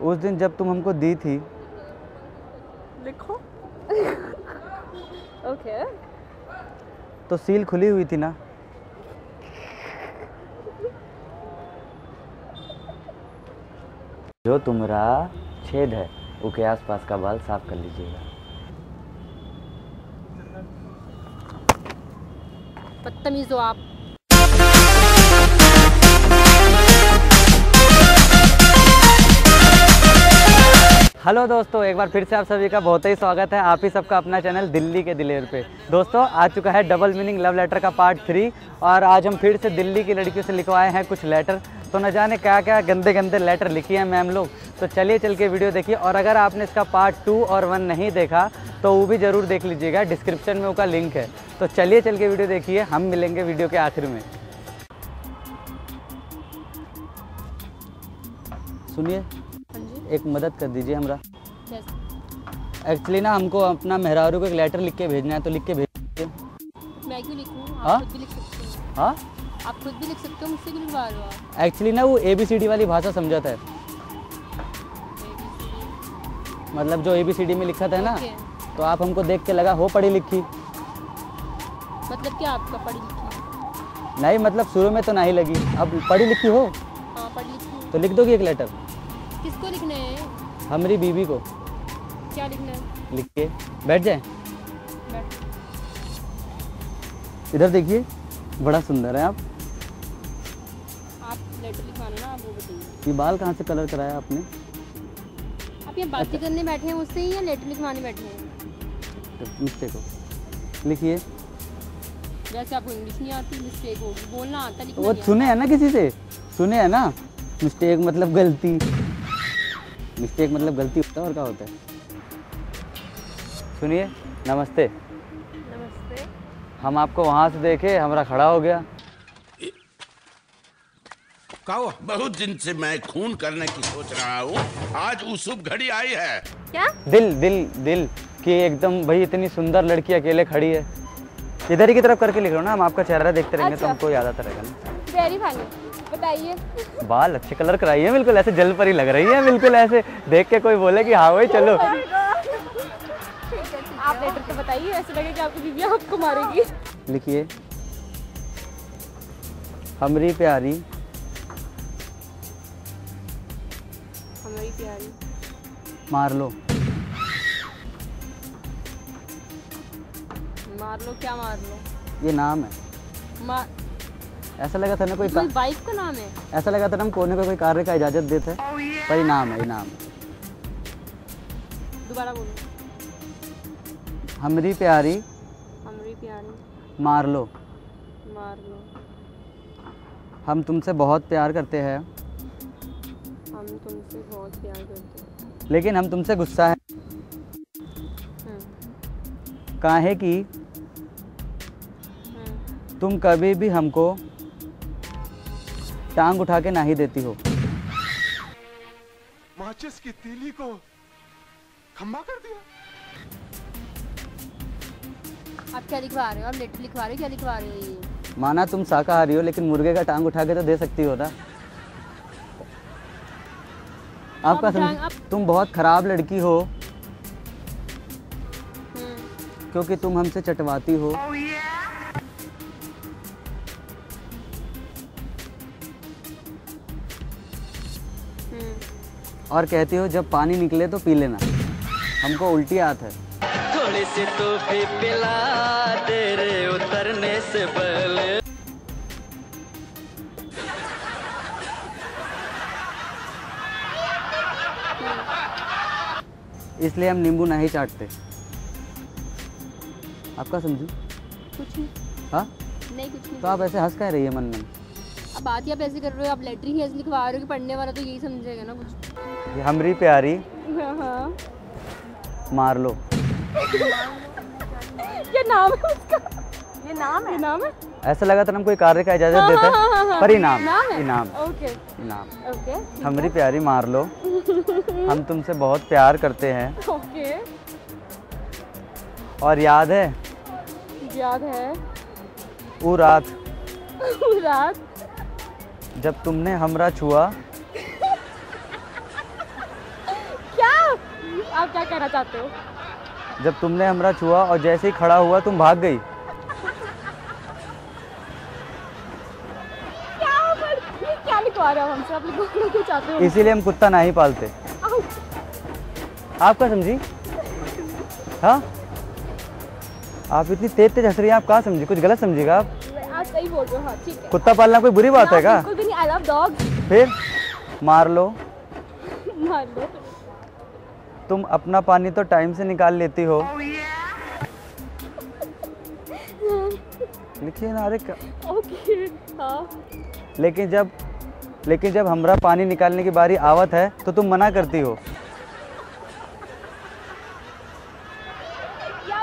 उस दिन जब तुम हमको दी थी। लिखो। ओके। तो सील खुली हुई थी ना? जो तुम्हारा छेद है उसके आसपास का बाल साफ कर लीजिएगा। बदतमीज हो आप। हेलो दोस्तों, एक बार फिर से आप सभी का बहुत ही स्वागत है आप ही सबका अपना चैनल दिल्ली के दिलेर पे। दोस्तों आ चुका है डबल मीनिंग लव लेटर का पार्ट 3 और आज हम फिर से दिल्ली की लड़कियों से लिखवाए हैं कुछ लेटर। तो न जाने क्या क्या गंदे गंदे लेटर लिखी हैं मैम लोग। तो चलिए चल के वीडियो देखिए, और अगर आपने इसका पार्ट 2 और 1 नहीं देखा तो वो भी ज़रूर देख लीजिएगा, डिस्क्रिप्शन में उसका लिंक है। तो चलिए चल के वीडियो देखिए, हम मिलेंगे वीडियो के आखिर में। सुनिए, एक मदद कर दीजिए हमरा। एक्चुअली ना हमको अपना मेहरारू को एक लेटर लिख के भेजना है, तो लिख के भेज दीजिए। मैं क्यों लिखूं? हाँ? आप खुद भी लिख सकते हो। हाँ, आप खुद भी लिख सकते हो, मुझसे क्यों लिखवा रहे हो आप? एक्चुअली ना वो ABCD वाली भाषा समझाता है, मतलब जो ABCD में लिखा था ना। ओके। तो आप हमको देख के लगा हो पढ़ी लिखी। मतलब क्या आपका पढ़ी लिखी? नहीं, मतलब शुरू में तो नहीं लगी, अब पढ़ी लिखी हो हाँ, पढ़ी लिखी। तो लिख दोगी एक लेटर किसको लिखना है? हमारी बीवी को। क्या लिखना है? लिख के बैठ जाए। बैठ। इधर देखिए, बड़ा सुंदर है आप लेटर लिखवाना ना, आप वो बताइए। ये बाल कहाँ से कलर कराया आपने? आप यहाँ बातें करने बैठे हैं मुझसे या लेटर लिखवाने बैठे हैं? तो मिस्टेक हो लिखिए। वैसे आपको इंग्लिश नहीं आती, मिस्टेक होगी। बोलना आता, लिखना वो नहीं सुने है ना, किसी से सुने है ना, मिस्टेक मतलब गलती, मिस्टेक मतलब गलती होता है और क्या होता है। सुनिए, नमस्ते। आता। नमस्ते। हम आपको वहाँ से देखे, हमारा खड़ा हो गया। बहुत दिन से मैं खून करने की सोच रहा हूँ, आज वो शुभ घड़ी आई है। क्या? दिल दिल दिल कि एकदम भाई इतनी सुंदर लड़की अकेले खड़ी है। इधर ही की तरफ करके लिख रहा हूँ ना, हम आपका चेहरा देखते रहेंगे तो हमको याद आता रहेगा ना। Very funny. बताइए। बाल अच्छे कलर कराइए, बिल्कुल ऐसे जल परी लग रही है, बिल्कुल ऐसे देख के कोई बोले कि हाँ भाई चलो। आप लेटर तो बताइए, ऐसे लगे कि आपकी बीवी आपको मारेगी। लिखिए, हमरी प्यारी हमारी प्यारी। मार लो। मार लो? क्या मार लो? ये नाम है। ऐसा लगा था ना कोई कोई बाइक का नाम है? ऐसा लगा था ना हम कोने को कोई कार्य का इजाजत देते हैं, पर इनाम है, इनाम। दोबारा बोलो। हमरी प्यारी हमारी प्यारी। मार लो। मार लो। हम तुमसे बहुत प्यार करते हैं, हम तुमसे बहुत प्यार करते हैं, लेकिन हम तुमसे गुस्सा है। हम्म, काहे कि तुम कभी भी हमको टांग उठा के नहीं देती हो। माचिस की तीली को खंबा कर दिया। आप क्या लिखवा रहे हो? आप लेटर लिखवा रहे हो? क्या लिखवा रहे हो ये? माना तुम शाकाहारी हो, लेकिन मुर्गे का टांग उठा के तो दे सकती हो ना। आपका तुम बहुत खराब लड़की हो क्योंकि तुम हमसे चटवाती हो। और कहती हो जब पानी निकले तो पी लेना, हमको उल्टी आत है। थोड़ी सी तो भी पिला दे रे उतरने से पहले। इसलिए हम नींबू नहीं चाटते। आपका समझू? कुछ नहीं। हाँ, नहीं कुछ नहीं। तो आप ऐसे हंस कह रही है मन में? अब बात ही आप ऐसे कर रहे हो, आप लेटर ही ऐसे लिखवा रहे हो कि पढ़ने वाला तो यही समझेगा ना कुछ। ये हमरी प्यारी हाँ। मार लो। क्या नाम है उसका? ये नाम है? ये नाम है? ऐसा लगा था हम कोई कार्य का इजाजत देते हैं, पर इनाम, इनाम, ओके इनाम। ओके। हमरी प्यारी मार लो, हम तुमसे बहुत प्यार करते हैं। ओके। और याद है? याद है। वो रात रात जब तुमने हमरा छुआ, आप क्या कहना चाहते हो? जब तुमने हमरा छुआ और जैसे ही खड़ा हुआ तुम भाग गई। क्या लिखवा रहे हो हमसे? आप लिखवाना क्यों चाहते हो? इसीलिए हम कुत्ता नहीं पालते। आओ। आप क्या समझी? हाँ, आप इतनी तेज तेज हंस रही हैं, आप क्या समझी? कुछ गलत समझिएगा आप। आप सही बोल रहे हो। हाँ ठीक है। कुत्ता पालना कोई बुरी बात है क्या? बिल्कुल भी नहीं। I love dogs. फिर मार लो। मार लो। तुम अपना पानी तो टाइम से निकाल लेती हो। लिखिए ना। अरे ओके। हाँ। लेकिन जब हमरा पानी निकालने की बारी आवत है तो तुम मना करती हो। या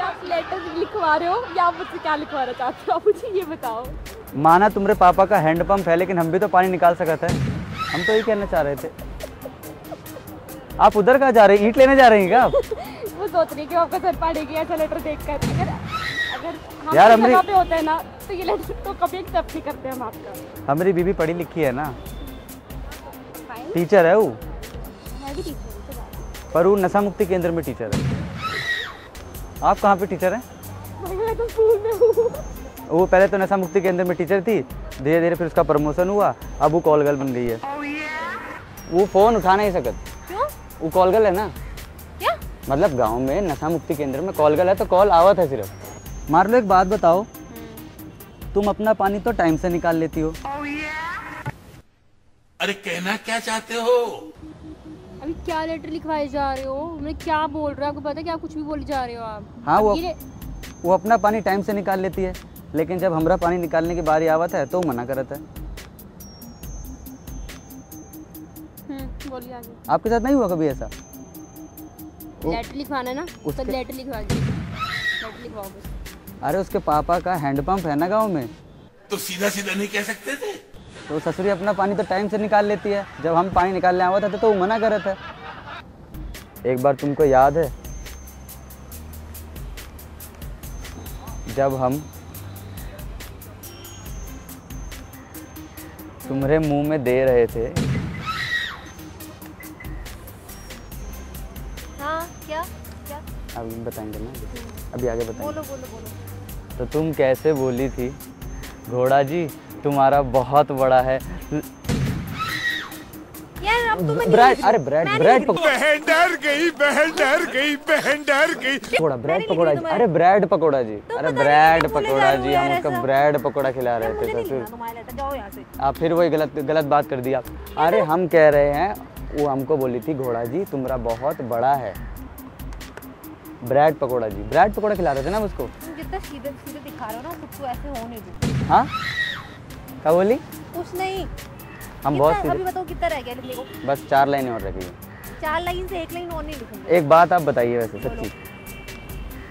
आप लेटर लिखवा रहे हो या आप मुझसे क्या लिखवाना चाहते हो? आप मुझे ये बताओ। माना तुम्हारे पापा का हैंडपंप है, लेकिन हम भी तो पानी निकाल सकते हैं। हम तो यही कहना चाह रहे थे। आप उधर कहाँ जा रही हैं? ईंट लेने जा रही हैं क्या आप? वो सोच रही है कि वो आपका सर फाड़ेगी ऐसा लेटर देखकर। अगर हम यार, इस जगह पे होते हैं ना तो ये लेटर तो कभी एक्सेप्ट नहीं करते हम आपका। हमारी बीबी पढ़ी लिखी है ना, टीचर है वो। मैं भी टीचर हूँ। पर वो नशा मुक्ति केंद्र में टीचर है। आप कहाँ पे टीचर हैं? मैं तो स्कूल में हूँ। वो पहले तो नशा मुक्ति केंद्र में टीचर थी, धीरे धीरे फिर उसका प्रमोशन हुआ, अब वो कॉल गर्ल बन गई है। वो फ़ोन उठा नहीं सकत। क्यों? वो कॉल गर्ल है ना। क्या? मतलब गांव में नशा मुक्ति केंद्र में कॉल गर्ल है तो कॉल आवत है सिर्फ। मार लो, एक बात बताओ, तुम अपना पानी तो टाइम से निकाल लेती हो। अरे कहना क्या चाहते हो? अभी क्या लेटर लिखवाए जा रहे हो? मैं क्या बोल रहा हूँ? आपको पता है कि आप कुछ भी बोले जा रहे हो आप? हाँ, अब वो अपना पानी टाइम से निकाल लेती है, लेकिन जब हमरा पानी निकालने की बारी आवत है तो मना करता है। बोलिए आगे। आपके साथ नहीं हुआ कभी ऐसा? लेटर लिखवाना है ना, तो लेटर लिखवा दीजिए। लेटर लिखवाओ बस। अरे उसके पापा का हैंडपंप है ना गांव में, तो सीधा सीधा नहीं कह सकते थे? तो ससुरी अपना पानी तो टाइम से निकाल लेती है। जब हम पानी निकालने आवत है तो वो मना करता है। एक बार तुमको याद है जब हम तुम्हारे मुंह में दे रहे थे? हाँ, क्या क्या? अभी बताएंगे ना, अभी आगे बताएंगे। बोलो बोलो बोलो। तो तुम कैसे बोली थी, घोड़ा जी तुम्हारा बहुत बड़ा है। यार अब तुम्हें ब्रेड, अरे ब्रेड पकौड़ा, बहन डर गई, बहन डर गई, बहन डर गई। ब्रेड पकौड़ा जी। अरे ब्रेड पकौड़ा जी, अरे ब्रेड पकौड़ा जी, हम उसका ब्रेड पकौड़ा खिला रहे थे। तो फिर आप फिर वही गलत बात कर दी आप। अरे हम कह रहे हैं, वो हमको बोली थी घोड़ा जी तुम्हारा बहुत बड़ा है। ब्रेड पकौड़ा जी, ब्रेड पकौड़ा खिला रहे थे ना उसको। तुम जितना सीधे सीधे दिखा रहे हो ना, खुद को ऐसे होने दो। हाँ, क्या बोली? कुछ नहीं। हम बहुत अभी सीधे। बताओ कितना रह गया लिखने को? बस 4 लाइनें और रखी। 4 लाइन से 1 लाइन और नहीं लिखूंगी। एक बात आप बताइए, वैसे सच्ची,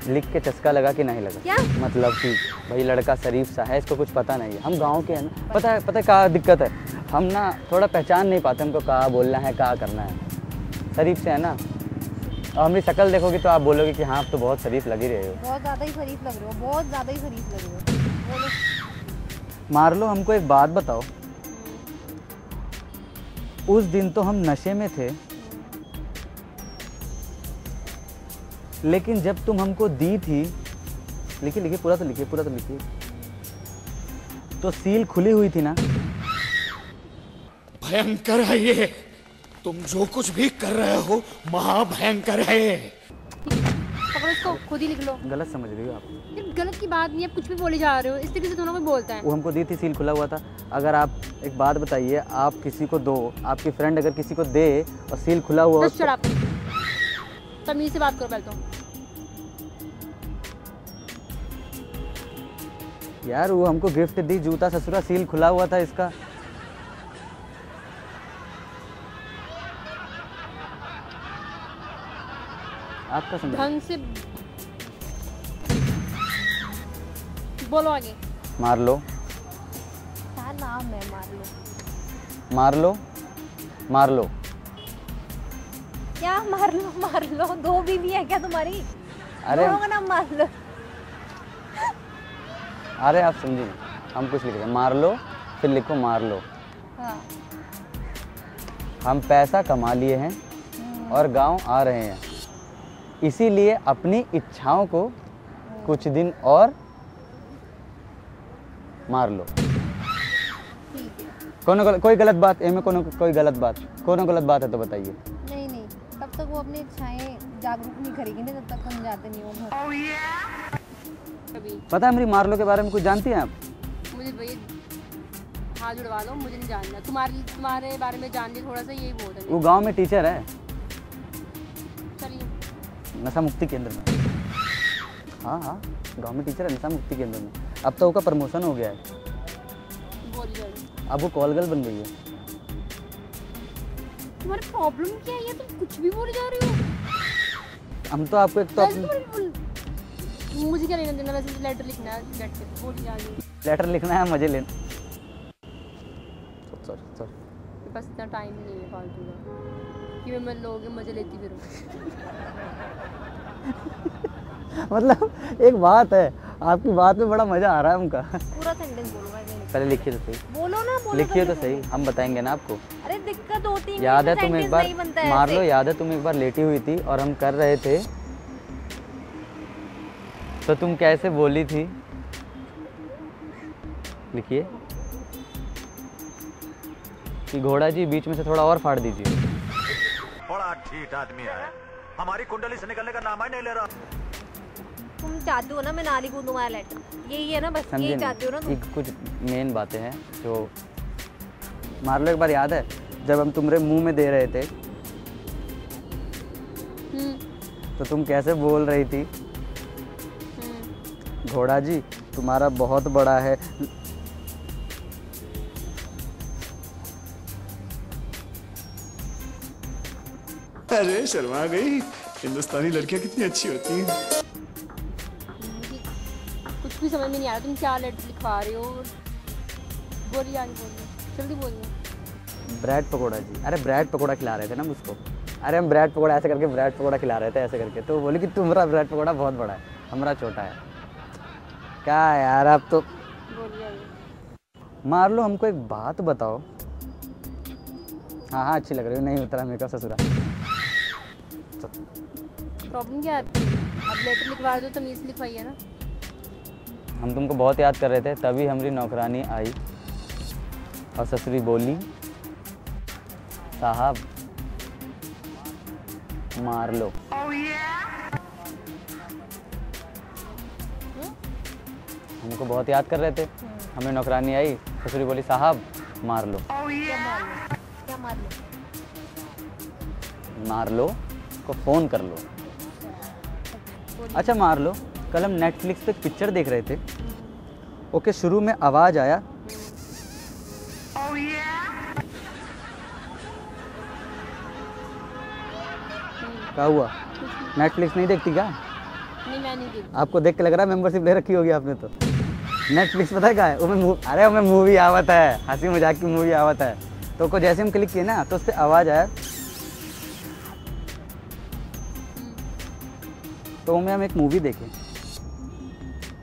लिख के चस्का लगा कि नहीं लगा? क्या? मतलब कि भाई लड़का शरीफ सा है, इसको कुछ पता नहीं है। हम गांव के हैं ना, पता है क्या दिक्कत है, हम ना थोड़ा पहचान नहीं पाते हमको कहाँ बोलना है, कहाँ करना है। शरीफ से है ना, और हमारी शक्ल देखोगे तो आप बोलोगे कि हाँ आप तो बहुत शरीफ लग ही रहे हो। बहुत ज़्यादा ही शरीफ लग रहे हो, बहुत ज़्यादा ही शरीफ लग रहे हो। बोलो। मार लो, हमको एक बात बताओ, उस दिन तो हम नशे में थे, लेकिन जब तुम हमको दी थी, लिखिए पूरा तो लिखिए, तो सील खुली हुई थी ना? भयंकर है ये, तुम जो कुछ भी कर रहे हो महाभयंकर है। पकड़ो इसको, खुद ही लिख लो। गलत समझ रही हो आप। यार गलत की बात नहीं है, आप कुछ भी बोले जा रहे हो। इस तरीके से दोनों कोई बोलता है। वो हमको दी थी, सील खुला हुआ था। अगर आप एक बात बताइए, आप किसी को दो, आपकी फ्रेंड अगर किसी को दे और सील खुला हुआ हो बस शराब तमीज से बात करो पहले तो। यार वो हमको गिफ्ट दी जूता, ससुरा सील खुला हुआ था इसका। आपका समझ ढंग से बोलो आगे। मार लो, क्या नाम है? मार लो। मार लो। क्या मार लो? मार लो? 2 बीवी है क्या तुम्हारी? अरे दोनों का नाम मार लो। अरे आप समझिए, हम कुछ लिख रहे हैं, मार लो, फिर लिखो मार लो। हाँ। हम पैसा कमा लिए हैं, और गांव आ रहे हैं, इसीलिए अपनी इच्छाओं को कुछ दिन और मार लो। कोई गलत बात इनमें कोई गलत बात है तो बताइए। नहीं नहीं, तब तक वो अपनी इच्छाएं जागरूक नहीं करेगी ना, जब तक हम जाते नहीं हो घर। कभी पता है मेरी मार्लो के बारे में कुछ जानती हैं आप? मुझे भाई हाथ जुड़वा लो, मुझे नहीं जानना। तुम्हारे बारे में जानने थोड़ा सा यही बहुत है। वो गांव में टीचर है, चलिए। नशा मुक्ति केंद्र में। हाँ, गांव में टीचर है नशा मुक्ति केंद्र में। अब तो उसका प्रमोशन हो गया है, बोलिए। अब वो कॉल गर्ल बन गई है। तुम्हारी प्रॉब्लम क्या है? तुम कुछ भी बोले जा रहे हो। हम तो आपको एक तो मुझे क्या लेना देना, वैसे लेटर लिखना है, बोलिए आगे। लेटर लिखना है, मजे लेना। सॉरी बस इतना टाइम नहीं है फालतू का कि मैं लोगों के मजे लेती फिरूं। मतलब एक बात है, आपकी बात में बड़ा मजा आ रहा है हमका। पूरा सेंटेंस बोलो भाई। पहले लिखिए तो सही, बोलो ना, बोलो। लिखिए तो सही, हम बताएंगे ना आपको। अरे दिक्कत होती है, याद है तुम एक बार मार लो, याद है तुम एक बार लेटी हुई थी और हम कर रहे थे तो तुम कैसे बोली थी? लिखिए कि घोड़ा जी बीच में से थोड़ा और फाड़ दीजिए। बड़ा ठीक आदमी है, हमारी कुंडली से निकलने का नाम ही नहीं ले रहा। तुम चाहते हो ना मैं नाली कूदूं तुम्हारा लेटर, यही है ना, बस यही चाहते हो ना तुम। एक कुछ मेन बातें हैं जो मार लो। एक बार याद है जब हम तुम्हारे मुंह में दे रहे थे तो तुम कैसे बोल रही थी? घोड़ा जी तुम्हारा बहुत बड़ा है। अरे शर्मा गई, हिंदुस्तानी लड़कियां कितनी अच्छी होती हैं। कुछ भी समझ में नहीं आ रहा, तुम क्या लेटर लिखवा रहे हो? बोलिए आगे, बोलिए जल्दी बोलिए। ब्रेड पकौड़ा जी, अरे ब्रेड पकौड़ा खिला रहे थे ना मुझको। अरे हम ब्रेड पकौड़ा ऐसे करके ब्रेड पकौड़ा खिला रहे थे ऐसे करके, तो बोली कि तुम्हारा ब्रेड पकौड़ा बहुत बड़ा है, हमारा छोटा है। क्या यार आप तो। बोलिए आगे। मार लो, हमको एक बात बताओ। हाँ अच्छी लग रही हो, नहीं उतरा मेकअप ससुरा। प्रॉब्लम क्या है आपकी? अब लेटर लिखवा दो, तमीज़ से लिखवाइए ना। हम तुमको बहुत याद कर रहे थे, तभी हमारी नौकरानी आई और ससुरी बोली साहब मार लो। हमको बहुत याद कर रहे थे, हमें नौकरानी आई, ससुरी बोली साहब मार लो। क्या मार लो? मार लो को फ़ोन कर लो। अच्छा मार लो, कल हम नेटफ्लिक्स पे पिक्चर देख रहे थे। ओके, शुरू में आवाज़ आया क्या हुआ? नेटफ्लिक्स नहीं देखती क्या? नहीं, मैं नहीं देखती। आपको देख के लग रहा है मेंबरशिप ले रखी होगी आपने तो। नेटफ्लिक्स पता है क्या है? अरे हमें मूवी आवत है, हंसी मजाक की मूवी आवत है, तो को जैसे हम क्लिक किए ना तो उस पर आवाज़ आया, तो हम एक मूवी देखे।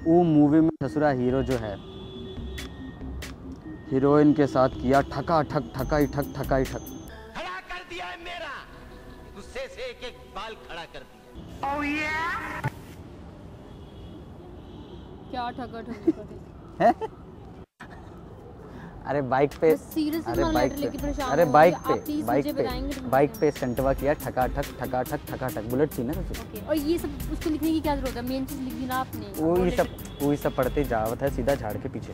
वो मूवी में ससुरा हीरो जो है हीरोइन के साथ किया ठका ठक ठकाई ठक ठकाई ठक। खड़ा कर दिया है मेरा, गुस्से से एक एक बाल खड़ा कर दिया। क्या ठगा ठगा है? अरे बाइक पे, सीरियसली अरे मैं बाइक लेटर लेके पे, परेशान अरे हूँ। बाइक आप पे, प्लीज बाइक मुझे पे, बताएंगे तो बाइक बताएं। पे स्टंटवा किया ठका ठक बुलेट थी ना ससुर। ओके, और ये सब उसको लिखने की क्या जरूरत है? मेन चीज लिख दी ना आपने। वही सब पढ़ते जावत है सीधा झाड़ के पीछे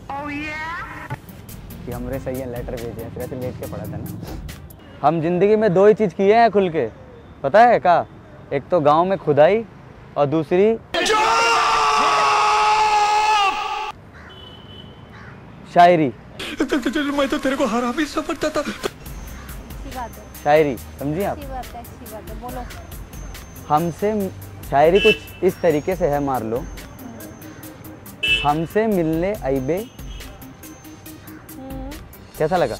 कि हमरे सही है लेटर भेजे हैं, फिर ऐसे लेट के पढ़ा था ना। हम जिंदगी में दो ही चीज़ किए हैं खुल के, पता है क्या? एक तो गांव में खुदाई और दूसरी शायरी। मैं तो तेरे को हरामी समझता था। अच्छी बात है, शायरी समझिए आप? अच्छी बात है, अच्छी बात है, बोलो। हमसे शायरी कुछ इस तरीके से है, मार लो। हमसे मिलने आइबे, कैसा लगा?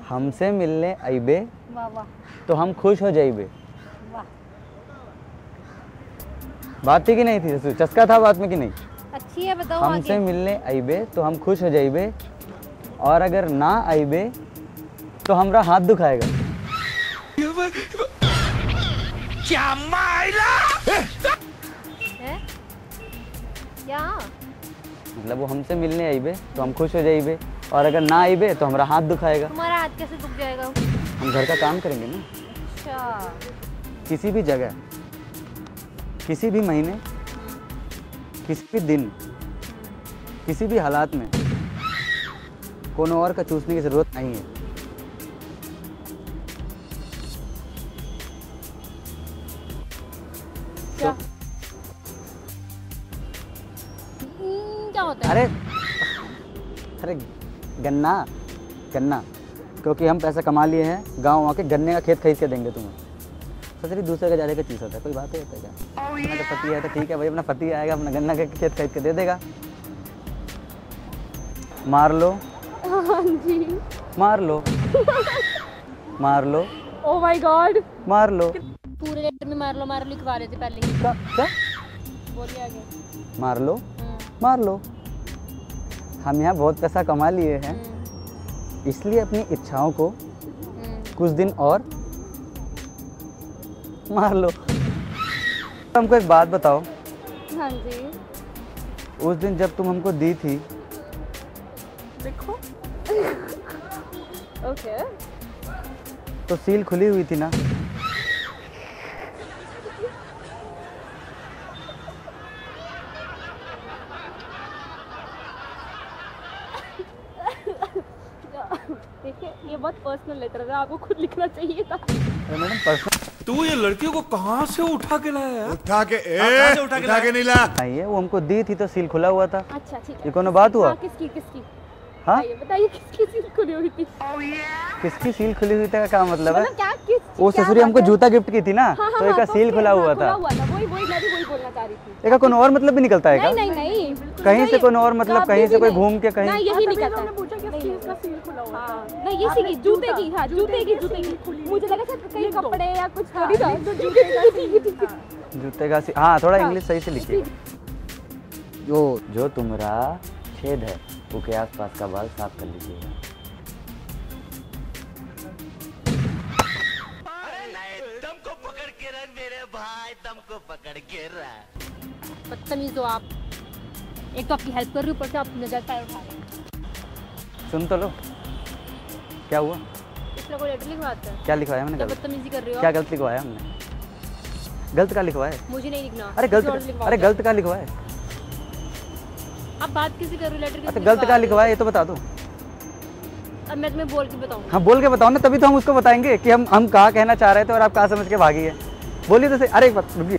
हमसे मिलने आइबे वाह वाह तो हम खुश हो जाइबे। वाह, बात थी कि नहीं थी? चस्का था बात में कि नहीं? अच्छी है, बताओ हमसे आगे। मिलने आइबे तो हम खुश हो जाइबे, और अगर ना आइबे तो हमरा हाथ दुखाएगा। क्या मायला? है क्या? मतलब वो हमसे मिलने आईबे तो हम खुश हो जाइबे, और अगर ना आईबे तो हमारा हाथ दुखाएगा। तुम्हारा हाथ कैसे दुख जाएगा? हम घर का काम करेंगे ना। अच्छा। किसी भी जगह, किसी भी महीने, किसी भी दिन, किसी भी हालात में कोनो और का चूसने की जरूरत नहीं है। क्या क्या होता है? अरे अरे गन्ना, गन्ना, क्योंकि हम पैसा कमा लिए हैं, गांव आके गन्ने का खेत खरीद के देंगे तुम्हें। सोच रही दूसरे का जाने का चीज होता है, कोई बात है क्या? अपना तो पति है तो ठीक है भाई, अपना पति आएगा अपना गन्ना का खेत खरीद के दे देगा। मार लो, हाँ जी। मार लो, मार लो, ओ माय गॉड। मार लो। पूरे लेटर में मार लो लिखवा रहे थे पहले ही। क्या क्या? बोलिए आगे। मार लो, मार लो। हम यहाँ बहुत पैसा कमा लिए हैं, इसलिए अपनी इच्छाओं को कुछ दिन और मार लो। हमको एक बात बताओ, हाँ जी। उस दिन जब तुम हमको दी थी, देखो। ओके। तो सील खुली हुई थी ना? देखिए ये बहुत पर्सनल लेटर है, आपको खुद लिखना चाहिए था। अरे मैडम पर्सनल तू ये लड़कियों को कहाँ से उठा के लाया यार? उठा के कहाँ से उठा के नहीं ला। नहीं है, वो हमको दी थी तो सील खुला हुआ था। अच्छा ठीक है। ये कोनो बात हुआ? हाँ, किसकी किसकी? हाँ, बताइए बताइए किसकी सील खुली हुई थी? किसकी सील खुली हुई थी का क्या मतलब है? मतलब क्या किस? वो क्या ससुरी हमको बात है? जूता गिफ्ट की थी ना, हाँ, हाँ, तो एक हाँ, सील खुला हुआ था। वही वही मैं भी वही बोलना चाह रही थी। एक कोनो और मतलब भी निकलता है क्या? नहीं नहीं कहीं से कोनो और मतलब, कहीं से कोई घूम के कहीं। नहीं यही निकलता है। पूछा कि इसका सील खुला हुआ था। नहीं ये सी जूते की, हाँ जूते की। मुझे लगा शायद कहीं कपड़े या कुछ थोड़ी था। जूते का हाँ, थोड़ा इंग्लिश सही से लिखिए। जो तुम्हारा छेद है वो के आसपास का बाल साफ कर लीजिएगा। दम को पकड़ के रख मेरे भाई, दम को पकड़ के रख। बदतमीज हो आप। एक तो आपकी हेल्प कर रही हूँ, ऊपर से आप नजर पैर उठा रहे हैं। सुन तो लो, क्या हुआ? इस तरह को लेटर लिखवाते हैं। क्या लिखवाया मैंने क्या गलत? बदतमीजी कर रही हो? क्या गलत लिखवाया हमने? गलत का लिखवाया है? मुझे नहीं लिखना। अरे किसी और गलत, लिखवाओ। अरे गलत का लिखवाया है? आप बात किसी कर रहे हो? लेटर अच्छा किसी गलत का लिखवाया ये तो बता दो। अब मैं तुम्हें बोल के बताऊंगा। हाँ बोल के बताओ ना, तभी तो हम उसको बताएंगे कि हम कहाँ कहना चाह रहे थे और आप कहाँ समझ के भागी है। बोलिए तो सही। अरे एक बात रुकिए,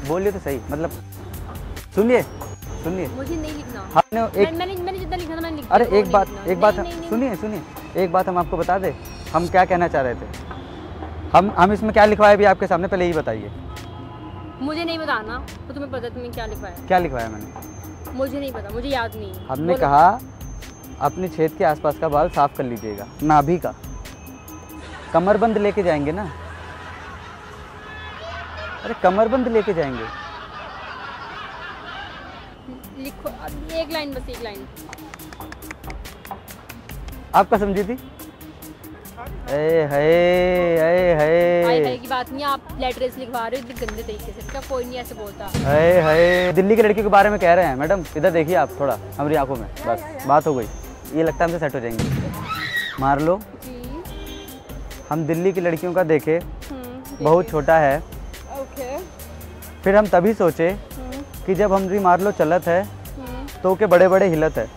बोलिए तो सही, मतलब सुनिए सुनिए। मुझे नहीं लिखना। हमने एक मैंने जितना लिखा था मैंने लिख दिया। अरे वो एक नहीं बात लिखना। एक बात नहीं, नहीं, सुनिए सुनिए, एक बात हम आपको बता दें, हम क्या कहना चाह रहे थे। हम इसमें क्या लिखवाए भी आपके सामने, पहले यही बताइए। मुझे नहीं बताना, तो तुम्हें पता है तुमने क्या लिखवाया। क्या लिखवाया मैंने? मुझे नहीं पता, मुझे याद नहीं है। हमने बोलो। कहा अपने छेद के आसपास का बाल साफ कर लीजिएगा, नाभि का। कमरबंद लेके जाएंगे ना? अरे कमरबंद लेके जाएंगे। लिखो अब एक लाइन, बस एक लाइन। आपका समझी थी? ए हाय हाय हाय की बात नहीं, आप लेटर्स लिखवा रहे हो इतने गंदे तरीके से। क्या कोई नहीं ऐसे बोलता। हाय हाय, दिल्ली की लड़की के बारे में कह रहे हैं मैडम। इधर देखिए आप थोड़ा हमारी आंखों में, बस बात हो गई। ये लगता है हमसे सेट हो जाएंगे। मार लो। जी। हम दिल्ली की लड़कियों का देखे बहुत छोटा है, ओके। फिर हम तभी सोचे कि जब हमारी मार लो चलत है तो के बड़े बड़े हिलत है।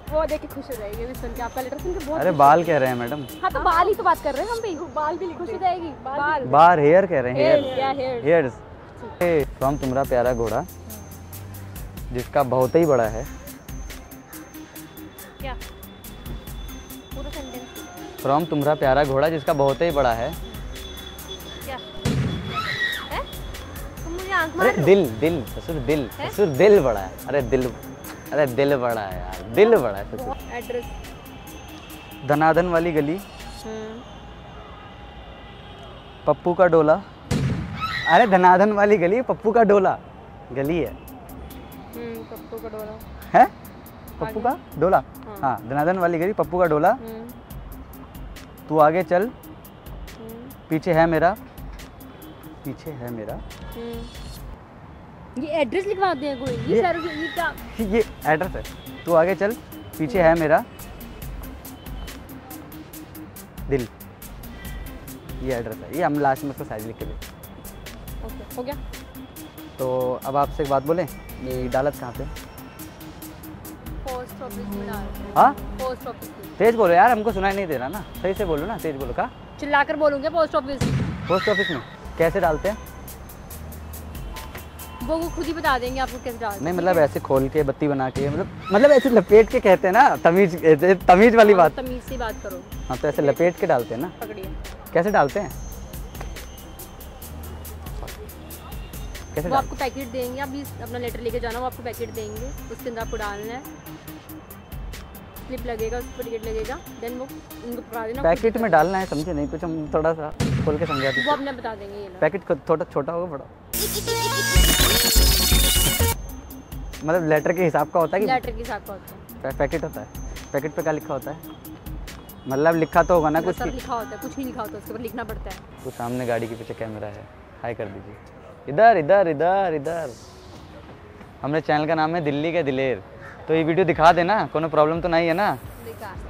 वो देख के खुश हो जाएगी अभी सुन के, आपका लेटर सुन के बहुत। अरे बाल कह रहे हैं मैडम। हाँ तो बाल ही तो बात कर रहे हैं हम भी। बाल भी खुश हो जाएगी। बाल बार हेयर कह रहे हैं, Hairs, yeah, hair hairs. Hairs. From तुम्हारा प्यारा घोड़ा जिसका बहुत ही बड़ा है। क्या पूरा सेंटेंस? फ्रॉम तुम्हारा प्यारा घोड़ा जिसका बहुत ही बड़ा है। क्या है? तुम मुझे आंख मार अरे दिल दिल ससुर दिल, ससुर दिल बड़ा है। अरे दिल, अरे दिल बड़ा है यार, दिल बड़ा है ससुर। एड्रेस? धनाधन वाली गली, पप्पू का डोला। अरे धनाधन वाली गली, पप्पू का डोला गली है। पप्पू का डोला है? पप्पू का डोला। हाँ, धनाधन वाली गली, पप्पू का डोला। तू आगे चल पीछे है मेरा, पीछे है मेरा। ये एड्रेस लिखवा दें कोई, ये शहर ये क्या? ये एड्रेस है। तू आगे चल, पीछे है मेरा दिल, ये एड्रेस है। ये हम लास्ट में उसको साइड लिख के दे। ओके, हो गया। तो अब आपसे एक बात बोलें, ये डालत कहाँ पे? पोस्ट ऑफिस में डाल। हाँ, पोस्ट ऑफिस में। तेज बोलो यार, हमको सुनाई नहीं दे रहा ना, सही से बोलो ना, तेज बोलो। का चिल्लाकर बोलूँगे पोस्ट ऑफिस। पोस्ट ऑफिस में कैसे डालते हैं? वो खुद ही बता देंगे आपको कैसे डालते हैं। नहीं मतलब ऐसे खोल के बत्ती बना के, मतलब ऐसे लपेट के कहते हैं ना, तमीज वाली बात। तमीज से बात करो। हाँ तो ऐसे लपेट के डालते हैं ना। पकड़िए। कैसे डालते हैं? कैसे वो आपको पैकेट देंगे, आप अपना लेटर लेके जाना, वो आपको पैकेट देंगे, उसके अंदर आपको डालना है, स्लिप लगेगा, उस पर टिकट लगेगा, देन वो उनको पकड़ा देना। पैकेट में डालना है, समझे नहीं कुछ, हम थोड़ा सा खोल के समझा वो अपने बता देंगे। ये पैकेट थोड़ा छोटा होगा बड़ा, मतलब लेटर के हिसाब का होता है कि लेटर के हिसाब का होता है? पैकेट होता है। पैकेट पे क्या लिखा होता है? मतलब लिखा तो होगा ना कुछ? सब लिखा होता है, कुछ नहीं लिखा होता, उसके ऊपर लिखना पड़ता है। तो सामने गाड़ी के पीछे कैमरा है, हाय कर दीजिए। इधर इधर इधर इधर। हमारे चैनल का नाम है दिल्ली के दिलेर, तो ये वीडियो दिखा देना, कोनो प्रॉब्लम तो नहीं है ना?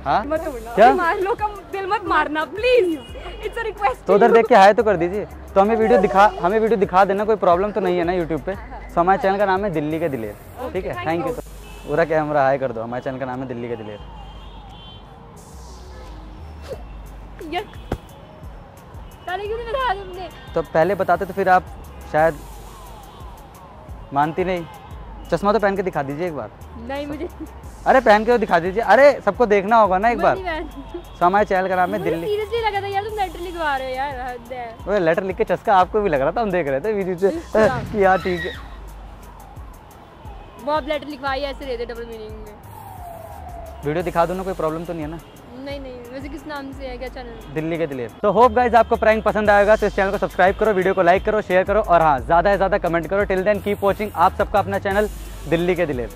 हाँ क्या? मार लो, कम दिल मत मारना प्लीज, इट्स अ रिक्वेस्ट। तो उधर देख के हाय तो कर दीजिए। तो हमें वीडियो दिखा देना, कोई प्रॉब्लम तो नहीं है ना यूट्यूब पे? तो हमारे चैनल का नाम है दिल्ली के दिलेर, ठीक है, थैंक यू। तो पूरा कैमरा हाय कर दो, हमारे चैनल का नाम है दिल्ली के दिलेर। पहले क्यों नहीं बताया तुमने? तो पहले बताते तो फिर आप शायद मानती नहीं। चश्मा तो पहन के दिखा दीजिए एक बार। नहीं मुझे, अरे पहन के तो दिखा दीजिए, अरे सबको देखना होगा ना एक बार। तो हमारे चैनल का नाम है दिल्ली। सीरियसली लगा था यार, तुम लेटर लिखवा रहे हो यार, हद है। वो लेटर लिख के चस्का आपको भी लग रहा था, हम देख रहे थे वीडियो से कि यार ठीक है। वो आप लेटर लिखवाइए, ऐसे रहते डबल मीनिंग में। वीडियो दिखा दो ना, कोई प्रॉब्लम तो नहीं है ना? नहीं नहीं, वैसे किस नाम से है, क्या चैनल? दिल्ली के दिलेर। तो होप गाइस आपको प्रैंक पसंद आएगा, तो इस चैनल को सब्सक्राइब करो, वीडियो को लाइक करो, शेयर करो, और हाँ ज़्यादा से ज़्यादा कमेंट करो। Till then keep watching. आप सबका अपना चैनल दिल्ली के दिलेर।